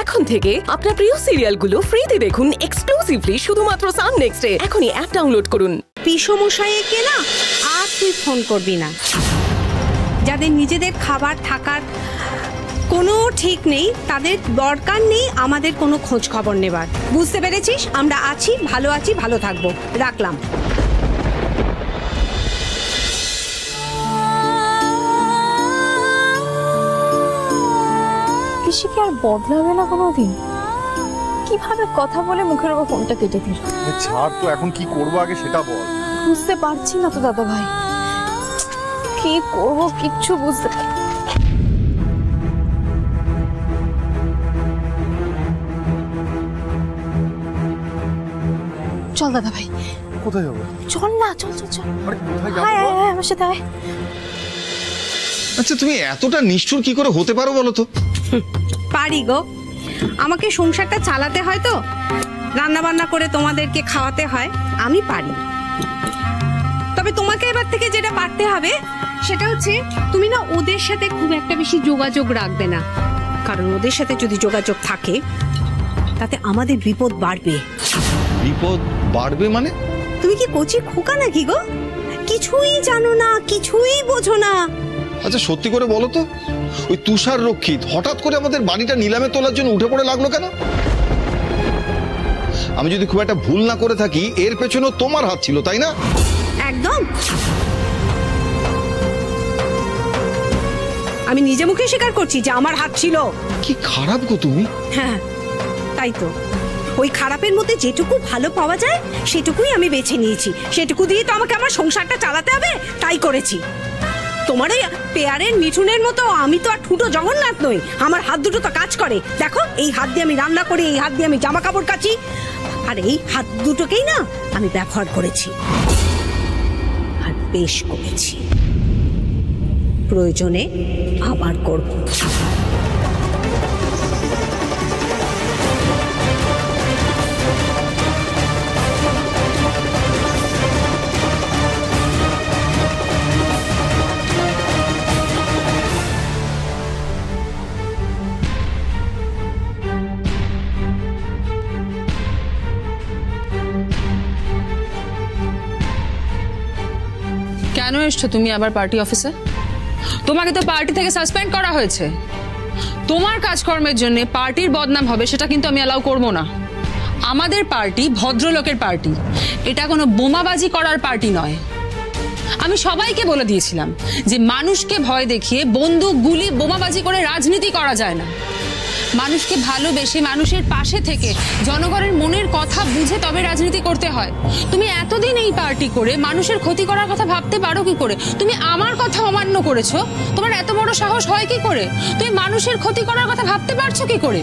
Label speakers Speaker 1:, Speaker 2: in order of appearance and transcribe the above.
Speaker 1: এখন থেকে আপনার প্রিয় সিরিয়ালগুলো ফ্রিতে দেখুন এক্সক্লুসিভলি শুধুমাত্র সান নেক্সটে। এখনই অ্যাপ ডাউনলোড করুন।
Speaker 2: পিসমশাইকে না আর তুই ফোন করবি না। যাদের নিজেদের খাবার থাকার কোনো ঠিক নেই, তাদের দরকার নেই আমাদের কোনো খোঁজ খবর নেবার। বুঝতে পেরেছিস? আমরা আছি, ভালো থাকবো। রাখলাম।
Speaker 3: পিসি কি আর বদলাবে না কোনোদিন? কিভাবে কথা বলে মুখের উপর ফোনটা কেটে দিল।
Speaker 4: ছাড় তো, এখন কি করবো আগে সেটা বল।
Speaker 3: বুঝতে পারছি না তো দাদা ভাই, কি করবো কিচ্ছু বুঝতে পারছি। চল দাদা ভাই।
Speaker 4: কোথায় যাবো?
Speaker 3: চল না, চল চল চল।
Speaker 4: আরে কোথায় যাবো?
Speaker 3: হ্যাঁ আমার সাথে আয়।
Speaker 5: আচ্ছা তুমি এতটা নিষ্ঠুর কি করে হতে পারো বলো তো?
Speaker 2: পারি গো, আমাকে সংসারটা চালাতে হয় তো, রান্না বান্না করে তোমাদেরকে খাওয়াতে হয়, আমি পারি। তবে তোমাকে এবার থেকে যেটা পারতে হবে সেটা হচ্ছে তুমি না ওদের সাথে খুব একটা বেশি যোগাযোগ রাখবে না, কারণ ওদের সাথে যদি যোগাযোগ থাকে তাতে আমাদের বিপদ বাড়বে।
Speaker 5: বিপদ বাড়বে মানে?
Speaker 2: তুমি কি কচি খোকা নাকি গো? কিছুই জানো না, কিছুই বোঝো না।
Speaker 5: আচ্ছা সত্যি করে বলো তো, ওই তুষার রক্ষিত হঠাৎ করে আমাদের বাড়িটা নিলামে তোলার জন্য উঠে পড়ে লাগলো কেন? আমি যদি খুব একটা ভুল না করে থাকি এর পেছনেও তোমার হাত ছিল, তাই না?
Speaker 2: একদম। আমি নিজে মুখে স্বীকার করছি যে আমার হাত ছিল।
Speaker 5: কি খারাপ গো তুমি।
Speaker 2: হ্যাঁ তাই তো, ওই খারাপের মধ্যে যেটুকু ভালো পাওয়া যায় সেটুকুই আমি বেছে নিয়েছি। সেটুকু দিয়ে তো আমাকে আমার সংসারটা চালাতে হবে, তাই করেছি। তোমার এই পেয়ারের মিঠুনের মতো আমি তো আর ঠুটো জগন্নাথ নই। আমার হাত দুটো তো কাজ করে। দেখো, এই হাত দিয়ে আমি রান্না করি, এই হাত দিয়ে আমি জামা কাপড় কাচি, আর এই হাত দুটোকেই না আমি ব্যবহার করেছি, আর বেশ করেছি। প্রয়োজনে আবার করব।
Speaker 6: কেন এসছো তুমি আবার পার্টি অফিসে? তোমাকে তো পার্টি থেকে সাসপেন্ড করা হয়েছে। তোমার কাজকর্মের জন্য পার্টির বদনাম হবে সেটা কিন্তু আমি অ্যালাউ করব না। আমাদের পার্টি ভদ্রলোকের পার্টি, এটা কোনো বোমাবাজি করার পার্টি নয়। আমি সবাইকে বলে দিয়েছিলাম যে মানুষকে ভয় দেখিয়ে বন্দুক গুলি বোমাবাজি করে রাজনীতি করা যায় না। মানুষকে ভালোবেসে মানুষের পাশে থেকে জনগণের মনের কথা বুঝে তবে রাজনীতি করতে হয়। তুমি এতদিন এই পার্টি করে মানুষের ক্ষতি করার কথা ভাবতে পারো কি করে? তুমি আমার কথা অমান্য করেছো, তোমার এত বড় সাহস হয় কি করে? তুমি মানুষের ক্ষতি করার কথা ভাবতে পারছো কি করে?